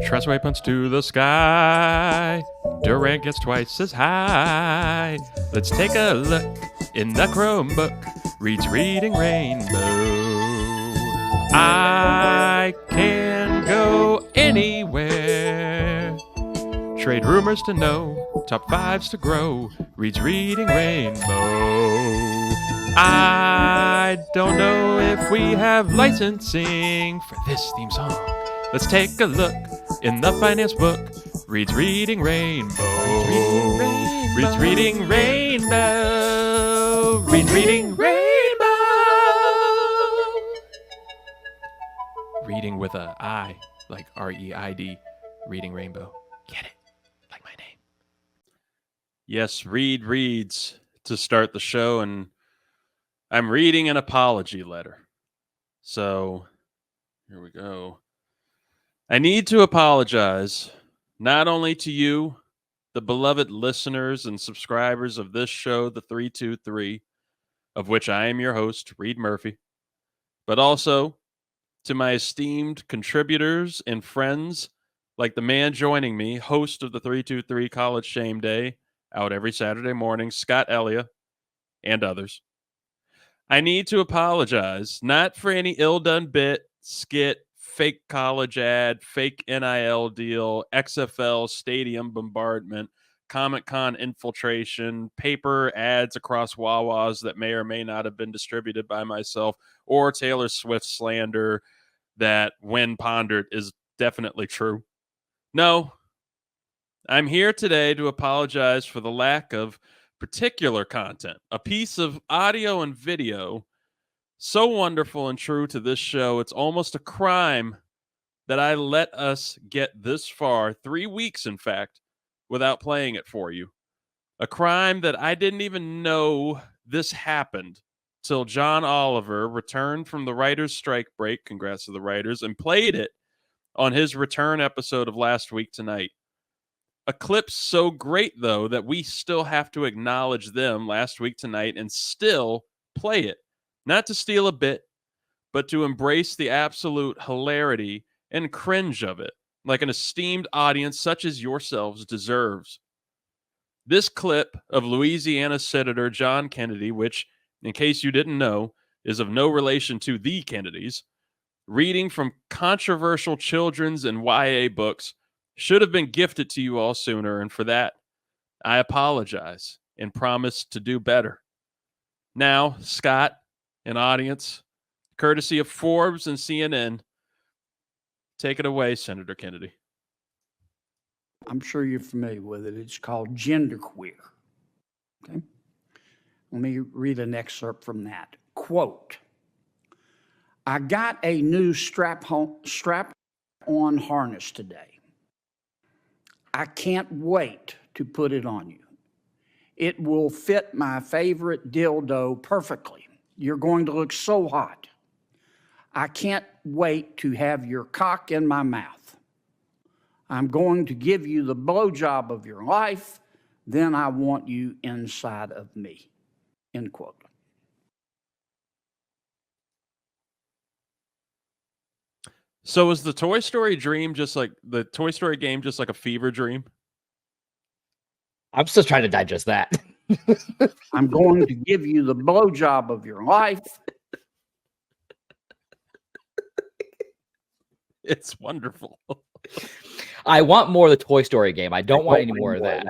Tressway punts to the sky. Durant gets twice as high. Let's take a look in the Chromebook. Reid's Reading Rainbow. I can go anywhere. Trade rumors to know, top fives to grow. Reid's Reading Rainbow. I don't know if we have licensing for this theme song. Let's take a look in the finance book. Reid's Reading Rainbow. Reid's Reading Rainbow. Reid's Reading Rainbow. Reading with a I, like R-E-I-D. Reading Rainbow. Get it? Like my name. Yes, Reid reads to start the show, and I'm reading an apology letter. So, here we go. I need to apologize not only to you, the beloved listeners and subscribers of this show, the 323, of which I am your host, Reid Murphy, but also to my esteemed contributors and friends, like the man joining me, host of the 323 College Shame Day, out every Saturday morning, Scott Ellia, and others. I need to apologize, not for any ill-done bit, skit, fake college ad, fake NIL deal, XFL stadium bombardment, Comic-Con infiltration, paper ads across Wawas that may or may not have been distributed by myself, or Taylor Swift slander that, when pondered, is definitely true. No, I'm here today to apologize for the lack of particular content, a piece of audio and video so wonderful and true to this show. It's almost a crime that I let us get this far, 3 weeks, in fact, without playing it for you. A crime that I didn't even know this happened till John Oliver returned from the writer's strike break, congrats to the writers, and played it on his return episode of last week tonight. A clip so great, though, that we still have to acknowledge them last week tonight and still play it. Not to steal a bit, but to embrace the absolute hilarity and cringe of it, like an esteemed audience such as yourselves deserves. This clip of Louisiana Senator John Kennedy, which, in case you didn't know, is of no relation to the Kennedys, reading from controversial children's and YA books, should have been gifted to you all sooner, and for that, I apologize and promise to do better. Now, Scott and audience, courtesy of Forbes and CNN, take it away, Senator Kennedy. I'm sure you're familiar with it. It's called genderqueer. Okay. Let me read an excerpt from that. Quote, I got a new strap-on harness today. I can't wait to put it on you. It will fit my favorite dildo perfectly. You're going to look so hot. I can't wait to have your cock in my mouth. I'm going to give you the blowjob of your life. Then I want you inside of me. End quote. So is the Toy Story dream just like the Toy Story game, just like a fever dream? I'm still trying to digest that. I'm going to give you the blowjob of your life. It's wonderful. I want more of the Toy Story game. I don't want any more of that.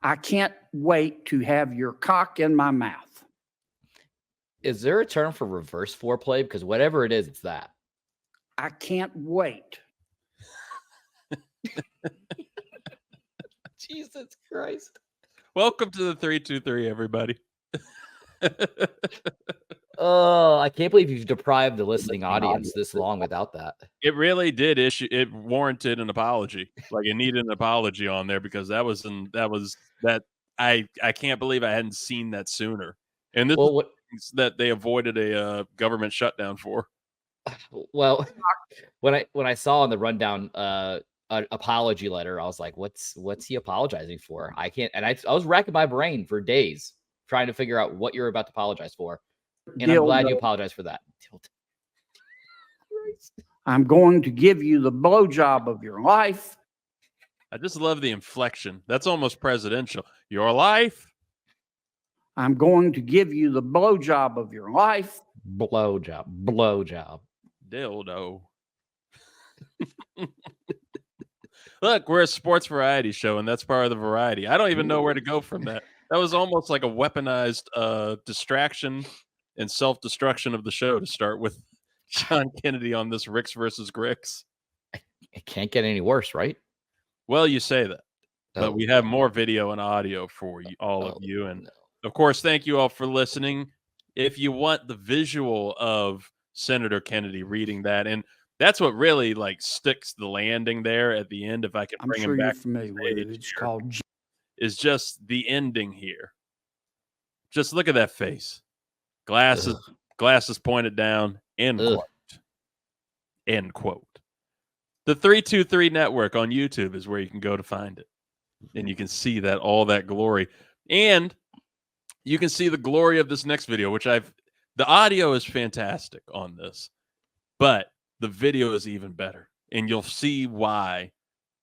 I can't wait to have your cock in my mouth. Is there a term for reverse foreplay? Because whatever it is, it's that. I can't wait. Jesus Christ. Welcome to the 323, everybody. Oh, I can't believe you've deprived the listening audience this long without that. It really did it warranted an apology. Like, it needed an apology on there, because I can't believe I hadn't seen that sooner. And this is that they avoided a government shutdown for. Well, when I saw on the rundown an apology letter, I was like, what's he apologizing for? I can't, and I was racking my brain for days trying to figure out what you're about to apologize for. And I'm glad you apologized for that. I'm going to give you the blowjob of your life. I just love the inflection. That's almost presidential. Your life? I'm going to give you the blowjob of your life. Blowjob. Dildo. Look, we're a sports variety show, and that's part of the variety. I don't even know where to go from that. That was almost like a weaponized distraction and self-destruction of the show to start with John Kennedy on this Ricks versus Gricks. It can't get any worse, right? Well, you say that, but we have more video and audio for you, all of you. And of course, thank you all for listening. If you want the visual of Senator Kennedy reading that, and that's what really like sticks the landing there at the end. If I can bring him back, you're familiar with it. It's called is just the ending here. Just look at that face. Glasses pointed down. End quote. End quote. The 323 Network on YouTube is where you can go to find it. And you can see that all that glory. And you can see the glory of this next video, which the audio is fantastic on this, but the video is even better. And you'll see why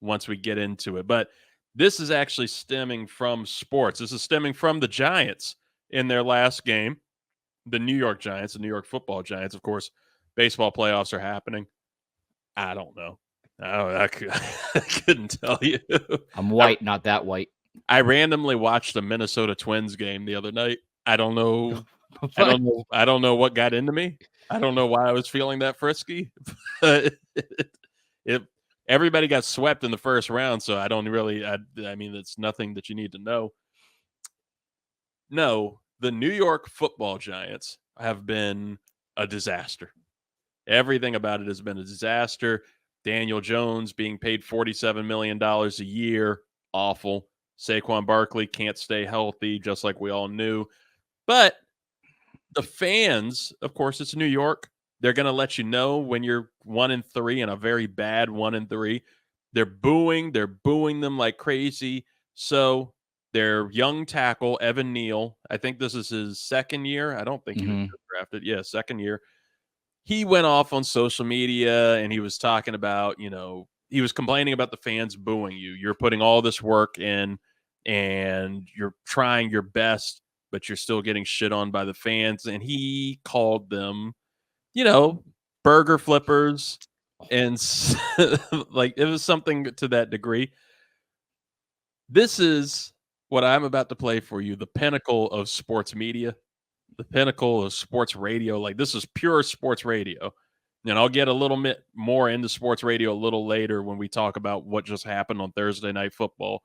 once we get into it. But this is actually stemming from sports. This is stemming from the Giants in their last game. The New York Giants, the New York Football Giants. Of course, baseball playoffs are happening. I don't know. I couldn't tell you. I'm white, not that white. I randomly watched a Minnesota Twins game the other night. I don't know. I don't know what got into me. I don't know why I was feeling that frisky. Everybody got swept in the first round, so I don't really. I mean, it's nothing that you need to know. No, the New York Football Giants have been a disaster. Everything about it has been a disaster. Daniel Jones being paid $47 million a year. Awful. Saquon Barkley can't stay healthy, just like we all knew. But the fans, of course, it's New York. They're going to let you know when you're 1-3 and a very bad 1-3. They're booing them like crazy. So their young tackle, Evan Neal, I think this is his second year. I don't think he was drafted. Yeah, second year. He went off on social media and he was talking about, he was complaining about the fans booing you. You're putting all this work in and you're trying your best, but you're still getting shit on by the fans. And he called them, burger flippers. And like it was something to that degree. This is what I'm about to play for you. The pinnacle of sports media. The pinnacle of sports radio. Like this is pure sports radio. And I'll get a little bit more into sports radio a little later when we talk about what just happened on Thursday Night Football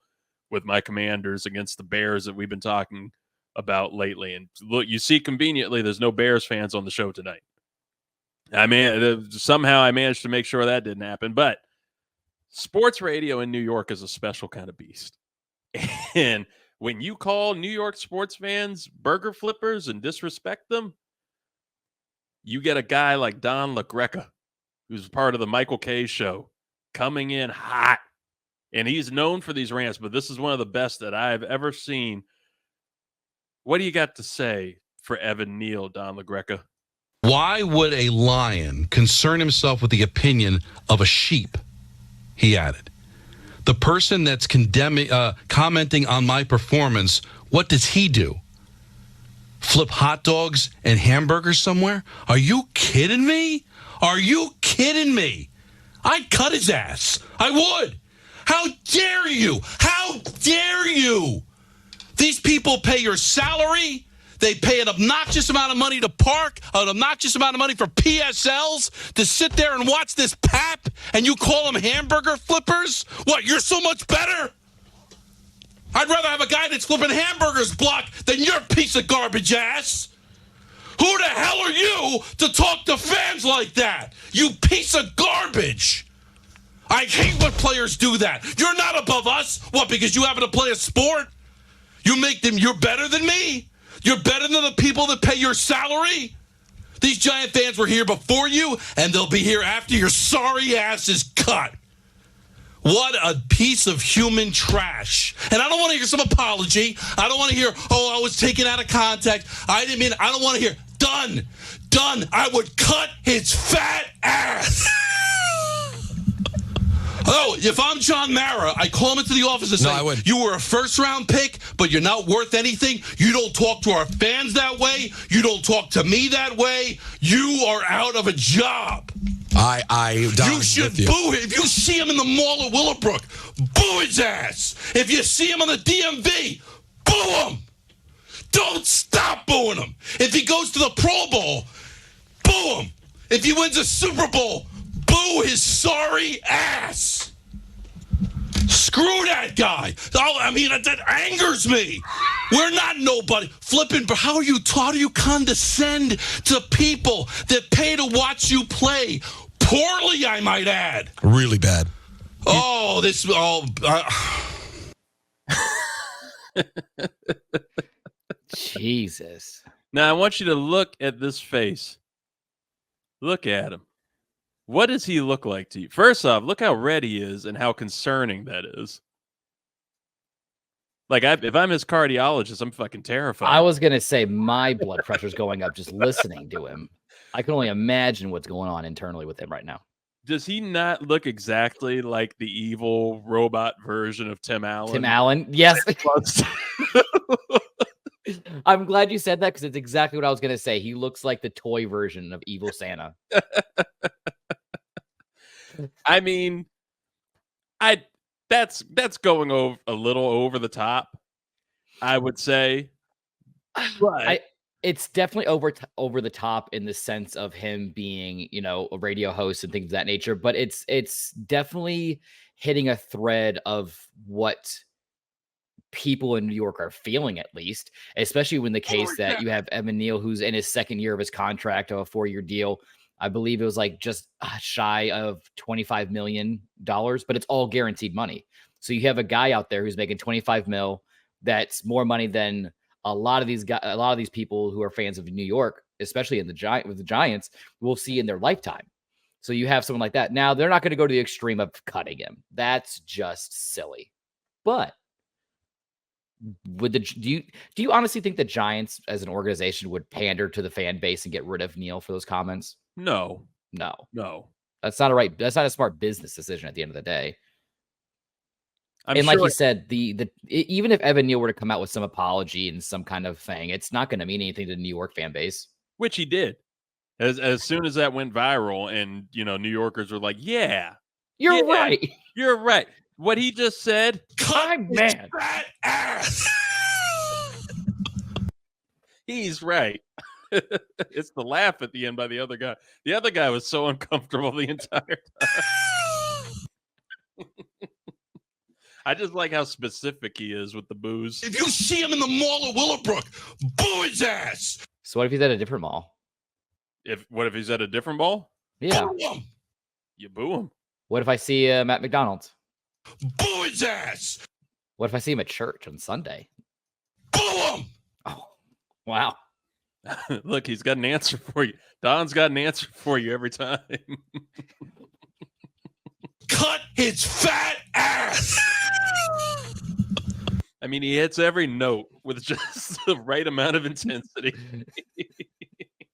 with my Commanders against the Bears that we've been talking about lately. And look, you see conveniently there's no Bears fans on the show tonight. I mean, somehow I managed to make sure that didn't happen. But sports radio in New York is a special kind of beast. And when you call New York sports fans burger flippers and disrespect them, you get a guy like Don Greca, who's part of the Michael Kay show, coming in hot. And he's known for these rants, but this is one of the best that I've ever seen. What do you got to say for Evan Neal, Don Greca? Why would a lion concern himself with the opinion of a sheep? He added. The person that's commenting on my performance, what does he do? Flip hot dogs and hamburgers somewhere? Are you kidding me? Are you kidding me? I'd cut his ass. I would. How dare you? How dare you? These people pay your salary. They pay an obnoxious amount of money to park, an obnoxious amount of money for PSLs to sit there and watch this pap, and you call them hamburger flippers? What, you're so much better? I'd rather have a guy that's flipping hamburgers block than your piece of garbage ass. Who the hell are you to talk to fans like that? You piece of garbage. I hate when players do that. You're not above us. What, because you happen to play a sport? You're better than me? You're better than the people that pay your salary? These Giant fans were here before you, and they'll be here after your sorry ass is cut. What a piece of human trash. And I don't want to hear some apology. I don't want to hear, I was taken out of context. I don't want to hear, done. I would cut his fat ass. Oh, if I'm John Mara, I call him into the office and say, I wouldn't. you were a first-round pick, but you're not worth anything. You don't talk to our fans that way. You don't talk to me that way. You are out of a job. You should boo him. If you see him in the mall at Willowbrook, boo his ass. If you see him on the DMV, boo him. Don't stop booing him. If he goes to the Pro Bowl, boo him. If he wins a Super Bowl, boo his sorry ass. Screw that guy. Oh, I mean, that angers me. We're not nobody. Flipping, but how do you condescend to people that pay to watch you play? Poorly, I might add. Really bad. Oh, this. Oh, Jesus. Now, I want you to look at this face. Look at him. What does he look like to you? First off, look how red he is and how concerning that is. Like, if I'm his cardiologist, I'm fucking terrified. I was going to say my blood pressure's going up just listening to him. I can only imagine what's going on internally with him right now. Does he not look exactly like the evil robot version of Tim Allen? Tim Allen? Yes. I'm glad you said that because it's exactly what I was going to say. He looks like the toy version of Evil Santa. I mean, that's going over a little over the top, I would say. But it's definitely over the top in the sense of him being, a radio host and things of that nature. But it's definitely hitting a thread of what people in New York are feeling, at least, especially when the case that you have Evan Neal, who's in his second year of his contract of a 4-year deal. I believe it was like just shy of $25 million, but it's all guaranteed money. So you have a guy out there who's making $25 million. That's more money than a lot of these people who are fans of New York, especially with the Giants, will see in their lifetime. So you have someone like that. Now they're not going to go to the extreme of cutting him. That's just silly. But do you honestly think the Giants as an organization would pander to the fan base and get rid of Neal for those comments? No. That's not a smart business decision at the end of the day. Like you said, even if Evan Neal were to come out with some apology and some kind of thing, it's not going to mean anything to the New York fan base. Which he did. As soon as that went viral and, New Yorkers were like, yeah. You're right. You're right. What he just said. I'm mad. that ass. He's right. It's the laugh at the end by the other guy. The other guy was so uncomfortable the entire time. I just like how specific he is with the booze. If you see him in the mall at Willowbrook, boo his ass. So what if he's at a different mall? What if he's at a different mall? Yeah. Boo him. You boo him. What if I see him at McDonald's? Boo his ass. What if I see him at church on Sunday? Boo him. Oh, wow. Look, he's got an answer for you. Don's got an answer for you every time. Cut his fat ass. I mean, he hits every note with just the right amount of intensity.